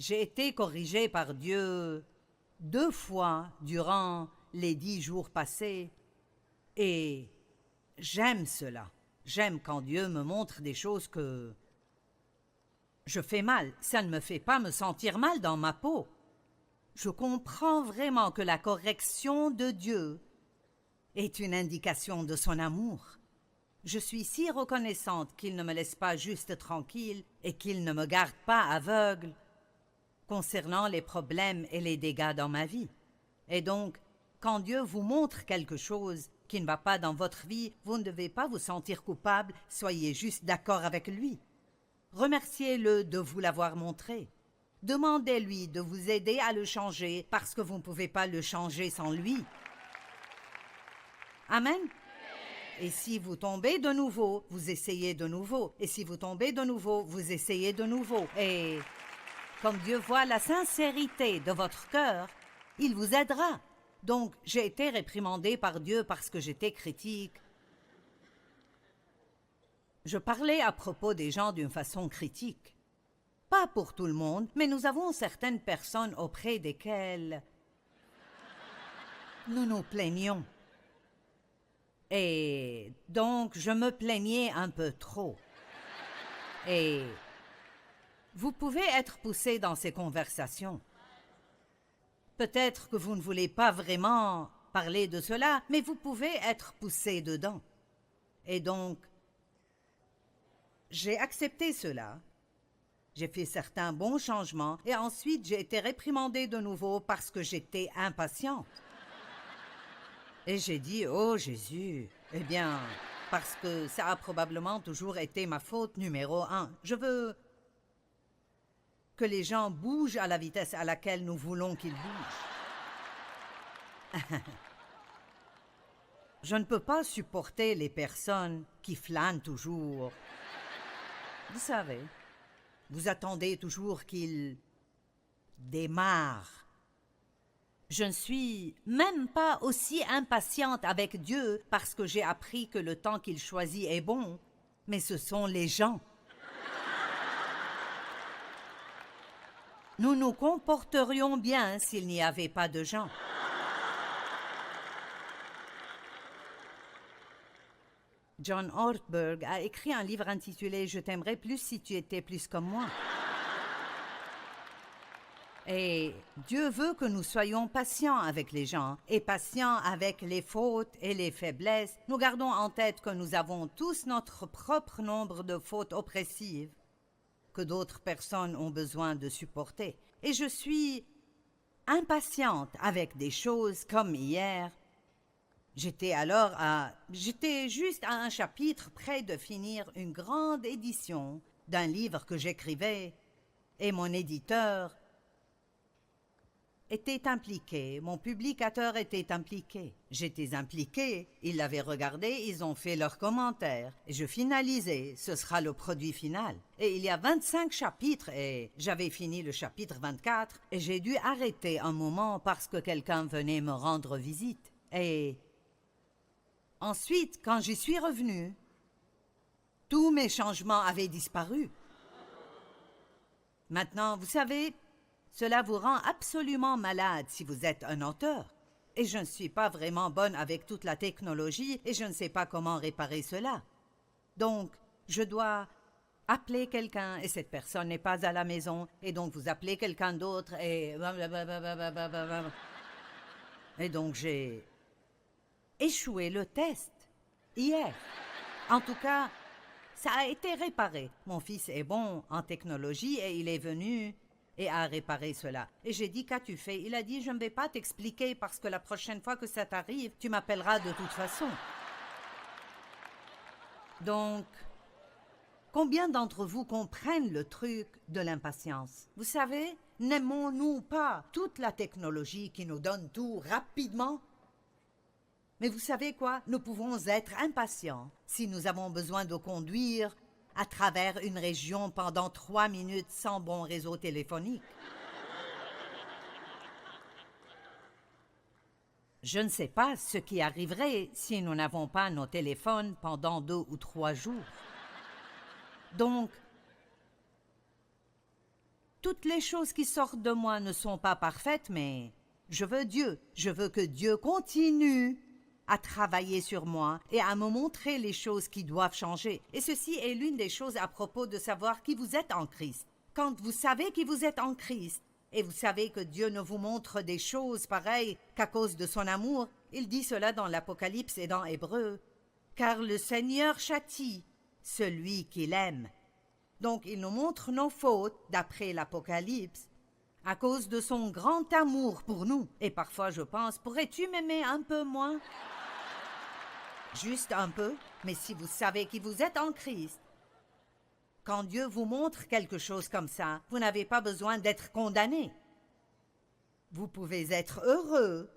J'ai été corrigé par Dieu 2 fois durant les 10 jours passés et j'aime cela. J'aime quand Dieu me montre des choses que je fais mal. Ça ne me fait pas me sentir mal dans ma peau. Je comprends vraiment que la correction de Dieu est une indication de son amour. Je suis si reconnaissante qu'il ne me laisse pas juste tranquille et qu'il ne me garde pas aveugle concernant les problèmes et les dégâts dans ma vie. Et donc, quand Dieu vous montre quelque chose qui ne va pas dans votre vie, vous ne devez pas vous sentir coupable, soyez juste d'accord avec lui. Remerciez-le de vous l'avoir montré. Demandez-lui de vous aider à le changer parce que vous ne pouvez pas le changer sans lui. Amen. Et si vous tombez de nouveau, vous essayez de nouveau. Et si vous tombez de nouveau, vous essayez de nouveau. Et comme Dieu voit la sincérité de votre cœur, il vous aidera. Donc, j'ai été réprimandée par Dieu parce que j'étais critique. Je parlais à propos des gens d'une façon critique. Pas pour tout le monde, mais nous avons certaines personnes auprès desquelles nous nous plaignons. Et donc, je me plaignais un peu trop. Et vous pouvez être poussé dans ces conversations. Peut-être que vous ne voulez pas vraiment parler de cela, mais vous pouvez être poussé dedans. Et donc, j'ai accepté cela. J'ai fait certains bons changements et ensuite j'ai été réprimandée de nouveau parce que j'étais impatiente. Et j'ai dit, oh Jésus, eh bien, parce que ça a probablement toujours été ma faute numéro 1. Je veux que les gens bougent à la vitesse à laquelle nous voulons qu'ils bougent. Je ne peux pas supporter les personnes qui flânent toujours. Vous savez, vous attendez toujours qu'ils démarrent. Je ne suis même pas aussi impatiente avec Dieu parce que j'ai appris que le temps qu'il choisit est bon, mais ce sont les gens. Nous nous comporterions bien s'il n'y avait pas de gens. John Ortberg a écrit un livre intitulé « Je t'aimerais plus si tu étais plus comme moi ». Et Dieu veut que nous soyons patients avec les gens et patients avec les fautes et les faiblesses. Nous gardons en tête que nous avons tous notre propre nombre de fautes oppressives que d'autres personnes ont besoin de supporter. Et je suis impatiente avec des choses comme hier. J'étais juste à un chapitre près de finir une grande édition d'un livre que j'écrivais et mon éditeur était impliqué, mon publicateur était impliqué. J'étais impliqué, ils l'avaient regardé, ils ont fait leurs commentaires. Et je finalisais, ce sera le produit final. Et il y a 25 chapitres et j'avais fini le chapitre 24 et j'ai dû arrêter un moment parce que quelqu'un venait me rendre visite. Et ensuite, quand j'y suis revenue, tous mes changements avaient disparu. Maintenant, vous savez, cela vous rend absolument malade si vous êtes un auteur. Et je ne suis pas vraiment bonne avec toute la technologie et je ne sais pas comment réparer cela. Donc, je dois appeler quelqu'un et cette personne n'est pas à la maison et donc vous appelez quelqu'un d'autre et... Et donc j'ai échoué le test hier. En tout cas, ça a été réparé. Mon fils est bon en technologie et il est venu et a réparé cela. Et j'ai dit, qu'as-tu fait? Il a dit, je ne vais pas t'expliquer parce que la prochaine fois que ça t'arrive, tu m'appelleras de toute façon. Donc, combien d'entre vous comprennent le truc de l'impatience? Vous savez, n'aimons-nous pas toute la technologie qui nous donne tout rapidement? Mais vous savez quoi? Nous pouvons être impatients si nous avons besoin de conduire à travers une région pendant 3 minutes sans bon réseau téléphonique. Je ne sais pas ce qui arriverait si nous n'avons pas nos téléphones pendant 2 ou 3 jours. Donc, Toutes les choses qui sortent de moi ne sont pas parfaites, mais je veux Dieu. Je veux que Dieu continue à travailler sur moi et à me montrer les choses qui doivent changer. Et ceci est l'une des choses à propos de savoir qui vous êtes en Christ. Quand vous savez qui vous êtes en Christ, et vous savez que Dieu ne vous montre des choses pareilles qu'à cause de son amour, il dit cela dans l'Apocalypse et dans Hébreux, car le Seigneur châtie celui qu'il aime. Donc il nous montre nos fautes, d'après l'Apocalypse, à cause de son grand amour pour nous. Et parfois je pense, pourrais-tu m'aimer un peu moins? Juste un peu, mais si vous savez qui vous êtes en Christ, quand Dieu vous montre quelque chose comme ça, vous n'avez pas besoin d'être condamné. Vous pouvez être heureux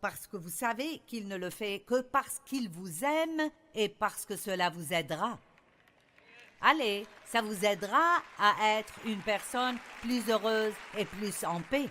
parce que vous savez qu'il ne le fait que parce qu'il vous aime et parce que cela vous aidera. Allez, ça vous aidera à être une personne plus heureuse et plus en paix.